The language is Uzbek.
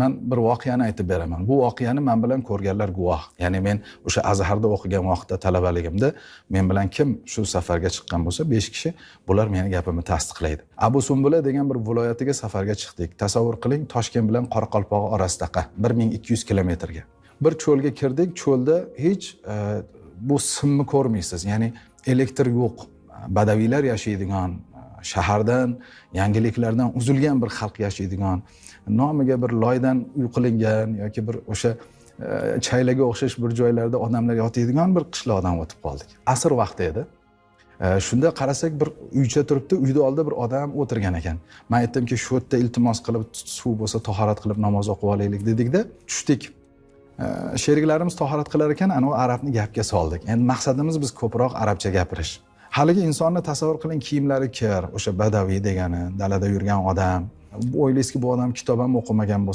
Men bir voqeani aytib beraman. Bu voqeani men bilan ko'rganlar guvoh. Ya'ni men o'sha Azharda o'qigan vaqtda talabaligimda men bilan kim shu safarga chiqqan bo'lsa 5 kishi, bular meni gapimni tasdiqlaydi. Abu Sumbula degan bir viloyatiga safarga chiqdik. Tasavvur qiling, Toshkent bilan Qoraqalpog'i orasidaqa 1200 kilometrga. Bir cho'lga kirdik. Cho'lda hech bu simni ko'rmaysiz. Ya'ni elektr yo'q. Badaviylar yashaydigan, shahardan, yangiliklardan uzilgan bir xalq yashaydigan, nomiga bir loydan uy qilingan yoki bir o'sha chaylaga o'xshash bir joylarda odamlar yotadigan bir qishloqdan o'tib qoldik. Asr vaqti edi. Shunda qarasak bir uycha turibdi, uyda oldida bir odam o'tirgan ekan. Men aytdimki, shu yerda iltimos qilib suv bo'lsa tahorat qilib namoz o'qib olaylik dedikda, tushdik. Sheriklarimiz tahorat qilar ekan, ana u arabni gapga soldik. Endi maqsadimiz biz ko'proq arabcha gapirish. Haligi insonni tasavvur qiling, kiyimlari kir, o'sha badaviy degani, dalada yurgan odam. O'ylaysizki, bu odam kitob ham o'qimagan bo'lsa